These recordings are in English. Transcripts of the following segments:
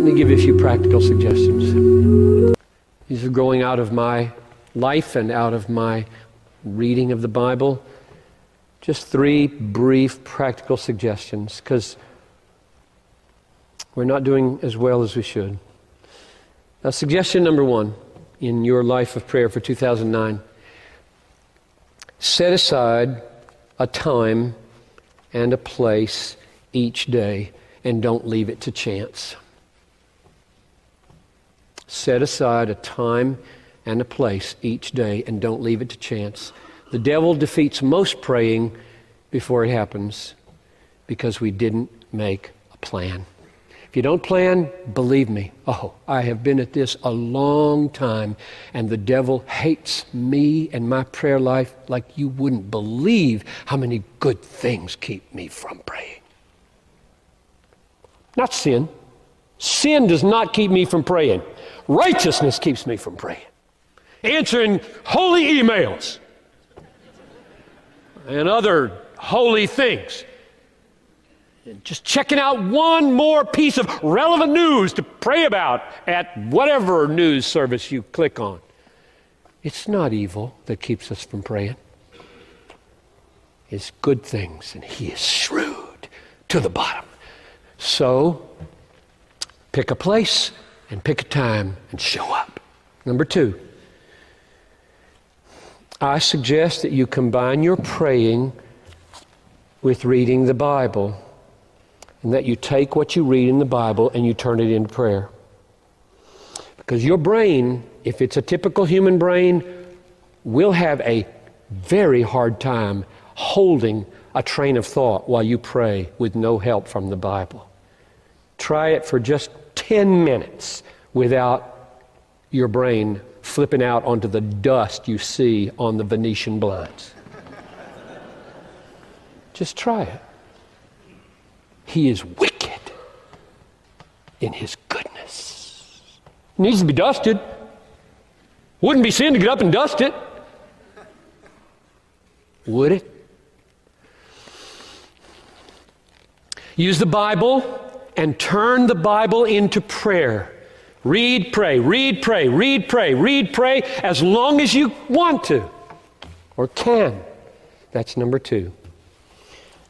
Let me give you a few practical suggestions. These are growing out of my life and out of my reading of the Bible. Just 3 brief practical suggestions, because we're not doing as well as we should. Now, suggestion number 1 in your life of prayer for 2009. Set aside a time and a place each day, and don't leave it to chance. Set aside a time and a place each day, and don't leave it to chance. The devil defeats most praying before it happens because we didn't make a plan. If you don't plan, believe me, I have been at this a long time, and the devil hates me and my prayer life like you wouldn't believe how many good things keep me from praying. Not sin. Sin does not keep me from praying. Righteousness keeps me from praying. Answering holy emails and other holy things. And just checking out one more piece of relevant news to pray about at whatever news service you click on. It's not evil that keeps us from praying. It's good things, and He is shrewd to the bottom. So, pick a place and pick a time and show up. Number 2, I suggest that you combine your praying with reading the Bible, and that you take what you read in the Bible and you turn it into prayer. Because your brain, if it's a typical human brain, will have a very hard time holding a train of thought while you pray with no help from the Bible. Try it for just 10 minutes without your brain flipping out onto the dust you see on the Venetian blinds. Just try it. He is wicked in His goodness. It needs to be dusted. Wouldn't be sin to get up and dust it. Would it? Use the Bible and turn the Bible into prayer. Read, pray, read, pray, read, pray, read, pray, as long as you want to or can. That's number 2.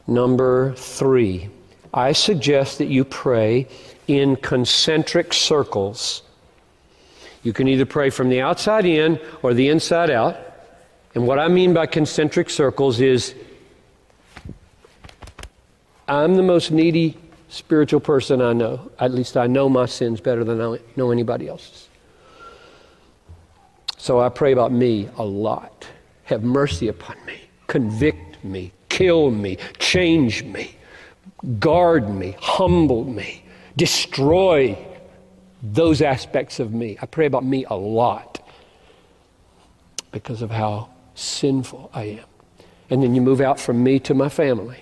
Number 3, I suggest that you pray in concentric circles. You can either pray from the outside in or the inside out. And what I mean by concentric circles is, I'm the most needy spiritual person I know. At least I know my sins better than I know anybody else's. So I pray about me a lot. Have mercy upon me. Convict me. Kill me. Change me. Guard me. Humble me. Destroy those aspects of me. I pray about me a lot because of how sinful I am. And then you move out from me to my family.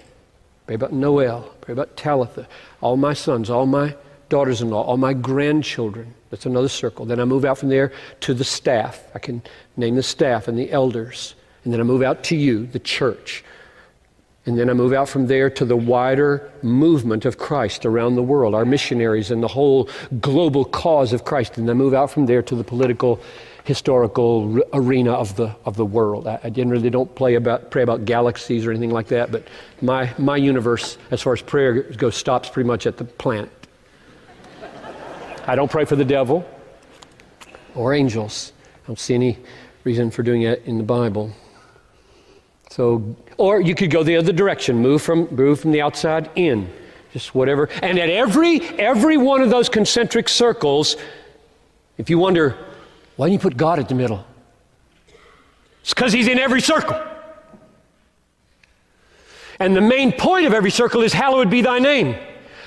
Pray about Noel. Pray about Talitha. All my sons, all my daughters-in-law, all my grandchildren. That's another circle. Then I move out from there to the staff. I can name the staff and the elders. And then I move out to you, the church. And then I move out from there to the wider movement of Christ around the world, our missionaries and the whole global cause of Christ. And I move out from there to the political, historical arena of the world. I generally don't pray about galaxies or anything like that, but my universe, as far as prayer goes, stops pretty much at the planet. I don't pray for the devil or angels. I don't see any reason for doing it in the Bible. So, or you could go the other direction, move from the outside in, just whatever. And at every one of those concentric circles, if you wonder, why don't you put God at the middle? It's because He's in every circle. And the main point of every circle is, hallowed be Thy name.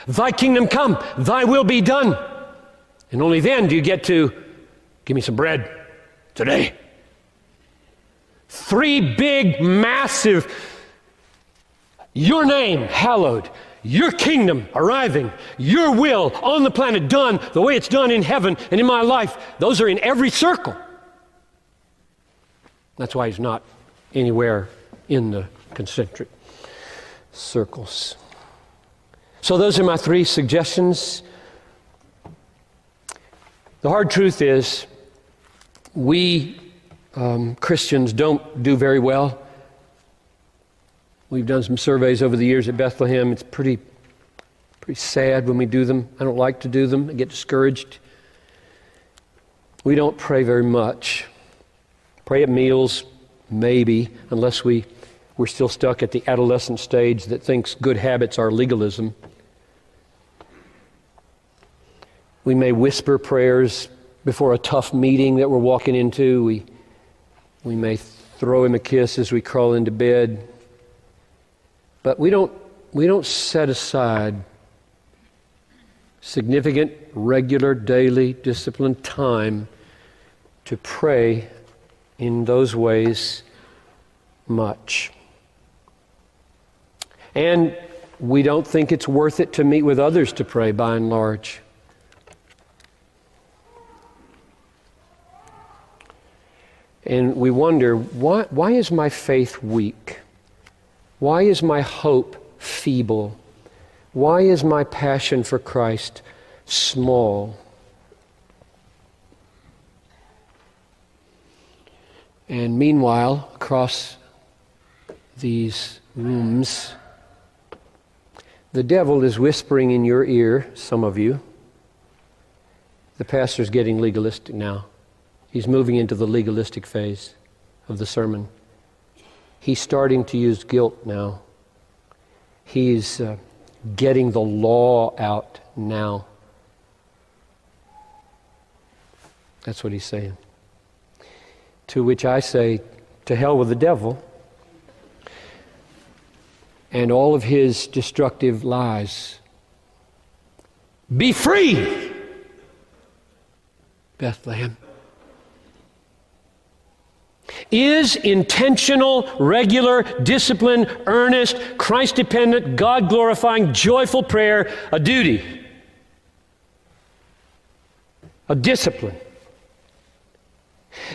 Thy kingdom come, Thy will be done. And only then do you get to, give me some bread today. 3 big, massive, your name hallowed, your kingdom arriving, your will on the planet done the way it's done in heaven and in my life. Those are in every circle. That's why He's not anywhere in the concentric circles. So those are my 3 suggestions. The hard truth is, we Christians don't do very well. We've done some surveys over the years at Bethlehem. It's pretty sad when we do them. I don't like to do them. I get discouraged. We don't pray very much. Pray at meals, maybe, unless we're still stuck at the adolescent stage that thinks good habits are legalism. We may whisper prayers before a tough meeting that we're walking into. We may throw him a kiss as we crawl into bed. But we don't set aside significant, regular, daily, disciplined time to pray in those ways much. And we don't think it's worth it to meet with others to pray, by and large. And we wonder, why is my faith weak? Why is my hope feeble? Why is my passion for Christ small? And meanwhile, across these rooms, the devil is whispering in your ear, some of you. The pastor's getting legalistic now. He's moving into the legalistic phase of the sermon. He's starting to use guilt now. He's getting the law out now. That's what he's saying. To which I say, to hell with the devil and all of his destructive lies. Be free, Bethlehem. Is intentional, regular, disciplined, earnest, Christ-dependent, God-glorifying, joyful prayer a duty? A discipline?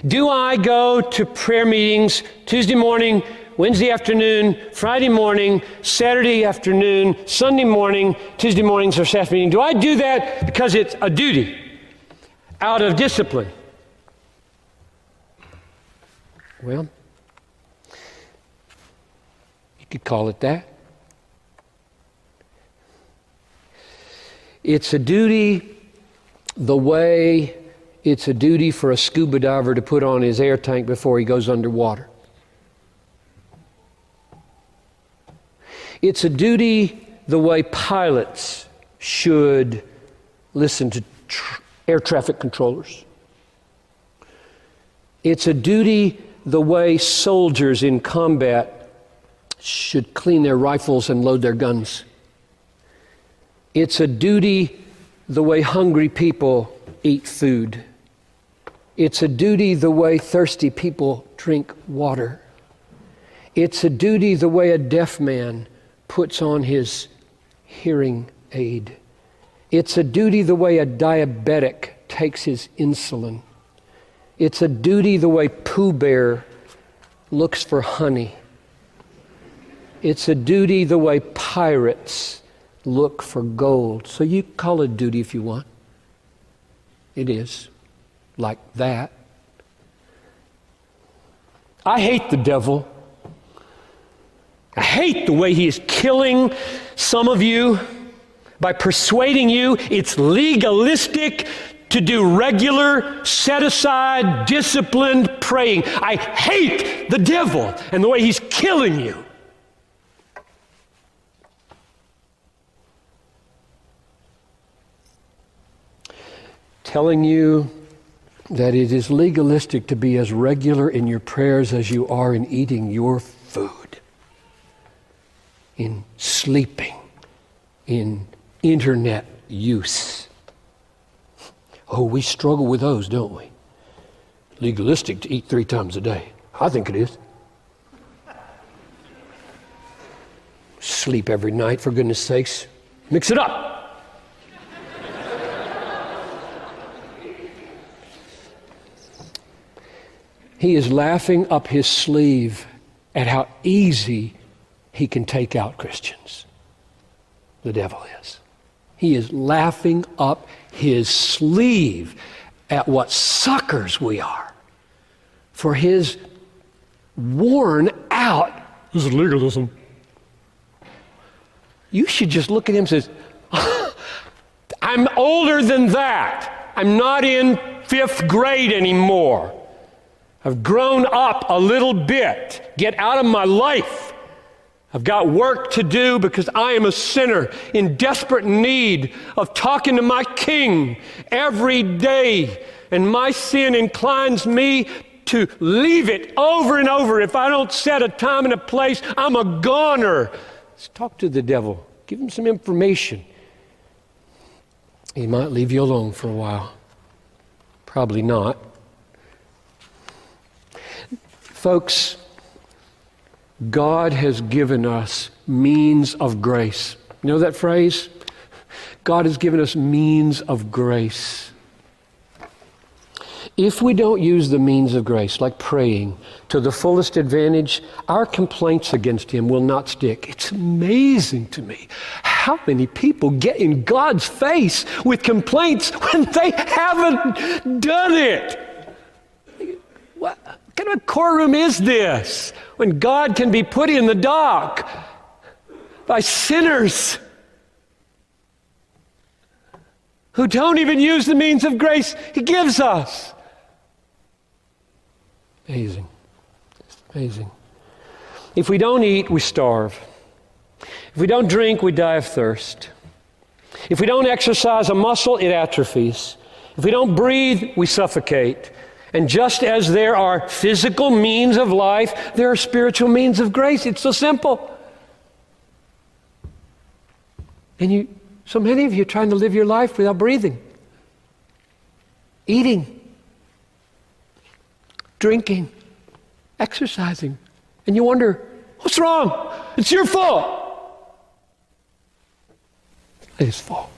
Do I go to prayer meetings Tuesday morning, Wednesday afternoon, Friday morning, Saturday afternoon, Sunday morning, Tuesday mornings or Saturday meeting? Do I do that because it's a duty, out of discipline? Well, you could call it that. It's a duty the way it's a duty for a scuba diver to put on his air tank before he goes underwater. It's a duty the way pilots should listen to air traffic controllers. It's a duty the way soldiers in combat should clean their rifles and load their guns. It's a duty the way hungry people eat food. It's a duty the way thirsty people drink water. It's a duty the way a deaf man puts on his hearing aid. It's a duty the way a diabetic takes his insulin. It's a duty the way Pooh Bear looks for honey. It's a duty the way pirates look for gold. So you call it duty if you want. It is like that. I hate the devil. I hate the way he is killing some of you by persuading you it's legalistic to do regular, set-aside, disciplined praying. I hate the devil and the way he's killing you. Telling you that it is legalistic to be as regular in your prayers as you are in eating your food, in sleeping, in internet use. Oh, we struggle with those, don't we? Legalistic to eat 3 times a day. I think it is. Sleep every night, for goodness sakes. Mix it up. He is laughing up his sleeve at how easy he can take out Christians. The devil is. He is laughing up his sleeve at what suckers we are for his worn out. This is legalism. You should just look at him and say, I'm older than that. I'm not in 5th grade anymore. I've grown up a little bit. Get out of my life. I've got work to do because I am a sinner in desperate need of talking to my King every day. And my sin inclines me to leave it over and over. If I don't set a time and a place, I'm a goner. Let's talk to the devil. Give him some information. He might leave you alone for a while. Probably not. Folks, God has given us means of grace. You know that phrase? God has given us means of grace. If we don't use the means of grace, like praying, to the fullest advantage, our complaints against him will not stick. It's amazing to me how many people get in God's face with complaints when they haven't done it. What kind of a courtroom is this when God can be put in the dock by sinners who don't even use the means of grace he gives us? Amazing. It's amazing. If we don't eat, we starve. If we don't drink, we die of thirst. If we don't exercise a muscle, it atrophies. If we don't breathe, we suffocate. And just as there are physical means of life, there are spiritual means of grace. It's so simple. And so many of you are trying to live your life without breathing, eating, drinking, exercising. And you wonder, what's wrong? It's your fault. It's his fault.